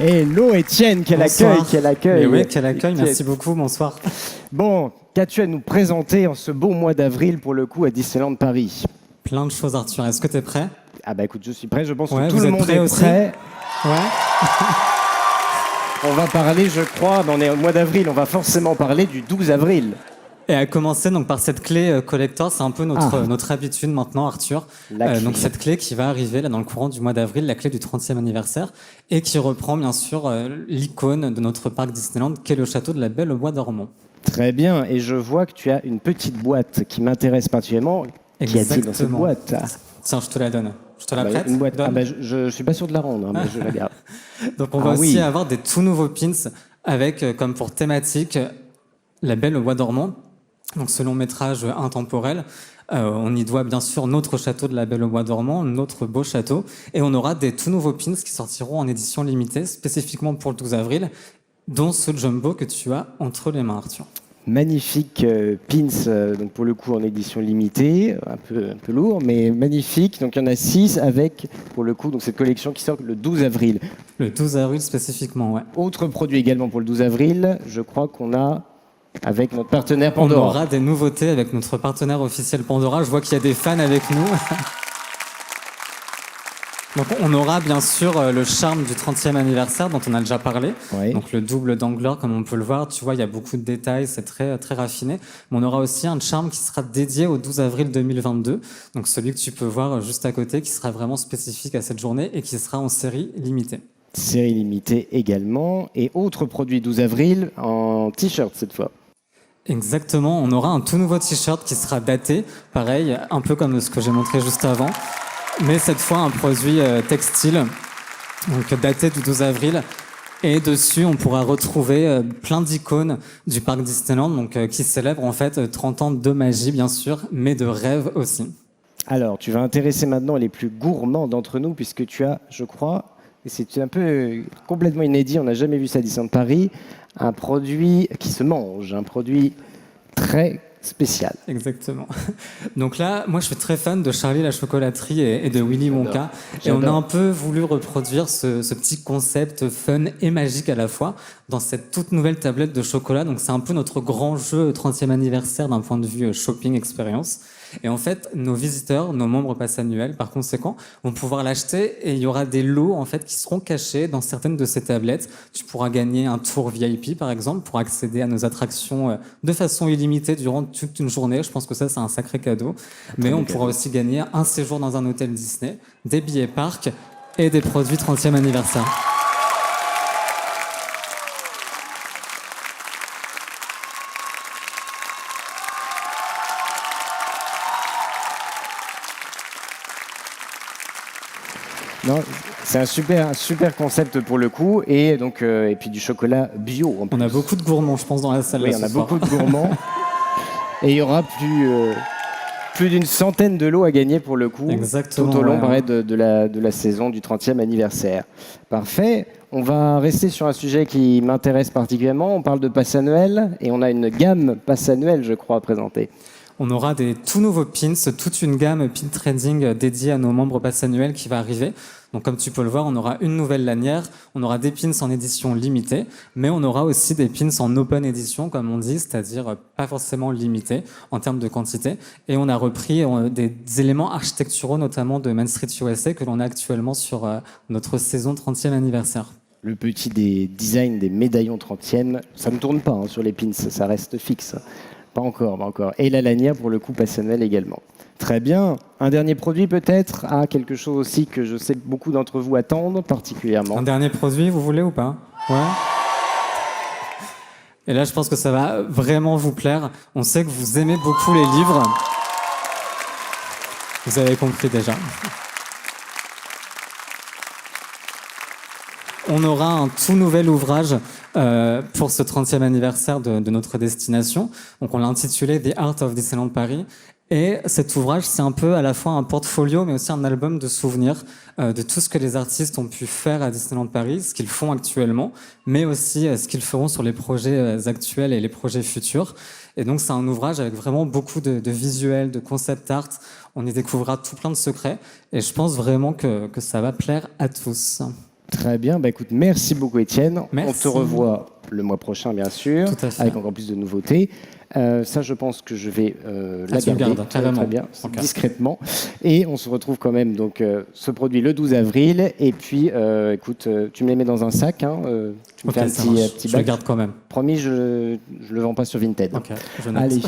Hello Étienne, quel Bonsoir. accueil, quel accueil. Mais oui, quel accueil, Étienne. merci beaucoup, bonsoir. Bon, qu'as-tu à nous présenter en ce beau mois d'avril pour le coup à Disneyland Paris? Plein de choses, Arthur. Est-ce que tu es prêt? Ah bah écoute, je suis prêt, je pense Ouais, que tout vous le êtes monde prêts est aussi prêt. Ouais. On va parler, je crois, on est au mois d'avril, on va forcément parler du 12 avril. Et à commencer donc, par cette clé collector, c'est un peu notre, Ah. notre habitude maintenant, Arthur. La clé. Donc cette clé qui va arriver là, dans le courant du mois d'avril, la clé du 30e anniversaire, et qui reprend bien sûr l'icône de notre parc Disneyland, qui est le château de la Belle au Bois dormant. Très bien, et je vois que tu as une petite boîte qui m'intéresse particulièrement. Qu'y a-t-il dans cette Exactement. boîte? Tiens, je te la donne. Je te la Bah, prête. une boîte. Donne. Ah bah, je suis pas sûr de la rendre, hein, mais je la garde. Donc on Ah va aussi oui. avoir des tout nouveaux pins avec comme pour thématique la Belle au Bois dormant. Donc ce long métrage intemporel, on y doit bien sûr notre château de la Belle au Bois dormant, notre beau château, et on aura des tout nouveaux pins qui sortiront en édition limitée spécifiquement pour le 12 avril, dont ce jumbo que tu as entre les mains, Arthur. Magnifique pins, donc pour le coup en édition limitée, un peu lourd, mais magnifique. Donc il y en a 6 avec, pour le coup, donc cette collection qui sort le 12 avril. Le 12 avril spécifiquement, ouais. Autre produit également pour le 12 avril, je crois qu'on a avec notre partenaire On Pandora. aura des nouveautés avec notre partenaire officiel Pandora. Je vois qu'il y a des fans avec nous. Donc on aura bien sûr le charme du 30e anniversaire dont on a déjà parlé. Oui. Donc le double d'angleur comme on peut le voir, tu vois, il y a beaucoup de détails, c'est très très raffiné. Mais on aura aussi un charme qui sera dédié au 12 avril 2022. Donc celui que tu peux voir juste à côté qui sera vraiment spécifique à cette journée et qui sera en série limitée. Série limitée également. Et autre produit 12 avril en t-shirt cette fois. Exactement, on aura un tout nouveau t-shirt qui sera daté, pareil, un peu comme ce que j'ai montré juste avant, mais cette fois un produit textile, donc daté du 12 avril. Et dessus, on pourra retrouver plein d'icônes du parc Disneyland, donc qui célèbrent en fait 30 ans de magie, bien sûr, mais de rêve aussi. Alors, tu vas intéresser maintenant les plus gourmands d'entre nous, puisque tu as, je crois, et c'est un peu complètement inédit, on n'a jamais vu ça à Disneyland Paris, un produit qui se mange, un produit très spécial. Exactement. Donc là, moi, je suis très fan de Charlie la chocolaterie et de Willy Wonka. Et on a J'adore. un peu voulu reproduire ce petit concept fun et magique à la fois dans cette toute nouvelle tablette de chocolat. Donc c'est un peu notre grand jeu 30e anniversaire d'un point de vue shopping expérience. Et en fait, nos visiteurs, nos membres pass annuels, par conséquent, vont pouvoir l'acheter et il y aura des lots en fait qui seront cachés dans certaines de ces tablettes. Tu pourras gagner un tour VIP par exemple pour accéder à nos attractions de façon illimitée durant toute une journée. Je pense que ça c'est un sacré cadeau. Mais on pourra aussi gagner un séjour dans un hôtel Disney, des billets parcs et des produits 30e anniversaire. Non, c'est un super concept pour le coup, et donc et puis du chocolat bio. En On a plus. beaucoup de gourmands, je pense, dans la salle. Oui, là, on ce a soir. beaucoup de gourmands. Et il y aura plus d'une centaine de lots à gagner pour le coup, Exactement, tout au long ouais. pareil, de la saison du 30e anniversaire. Parfait. On va rester sur un sujet qui m'intéresse particulièrement. On parle de pass annuel et on a une gamme pass annuel, je crois, à présenter. On aura des tout nouveaux pins, toute une gamme pin trading dédiée à nos membres pass annuels qui va arriver. Donc comme tu peux le voir, on aura une nouvelle lanière, on aura des pins en édition limitée, mais on aura aussi des pins en open edition, comme on dit, c'est-à-dire pas forcément limités en termes de quantité. Et on a repris des éléments architecturaux, notamment de Main Street USA, que l'on a actuellement sur notre saison 30e anniversaire. Le petit des designs des médaillons 30e, ça ne tourne pas hein, sur les pins, ça reste fixe. Pas encore, pas encore. Et la lanière pour le coup pass annuel également. Très bien. Un dernier produit peut-être, quelque chose aussi que je sais que beaucoup d'entre vous attendent particulièrement. Un dernier produit, vous voulez ou pas? Ouais. Et là, je pense que ça va vraiment vous plaire. On sait que vous aimez beaucoup les livres. Vous avez compris déjà. On aura un tout nouvel ouvrage pour ce 30e anniversaire de notre destination. Donc on l'a intitulé The Art of Disneyland Paris. Et cet ouvrage, c'est un peu à la fois un portfolio, mais aussi un album de souvenirs de tout ce que les artistes ont pu faire à Disneyland Paris, ce qu'ils font actuellement, mais aussi ce qu'ils feront sur les projets actuels et les projets futurs. Et donc c'est un ouvrage avec vraiment beaucoup de visuels, de concept art. On y découvrira tout plein de secrets. Et je pense vraiment que ça va plaire à tous. Très bien, bah écoute, merci beaucoup Étienne. Merci. On te revoit le mois prochain bien sûr, Tout à fait. avec encore plus de nouveautés. Ça je pense que je vais la tu le garder gardes, très, carrément. très bien, Ok. discrètement. Et on se retrouve quand même donc ce produit le 12 avril. Et puis écoute, tu me les mets dans un sac, hein, tu me Ok, fais un ça petit, marche. petit Je le bac. garde quand même. Promis, je le vends pas sur Vinted. Ok, je note. Allez,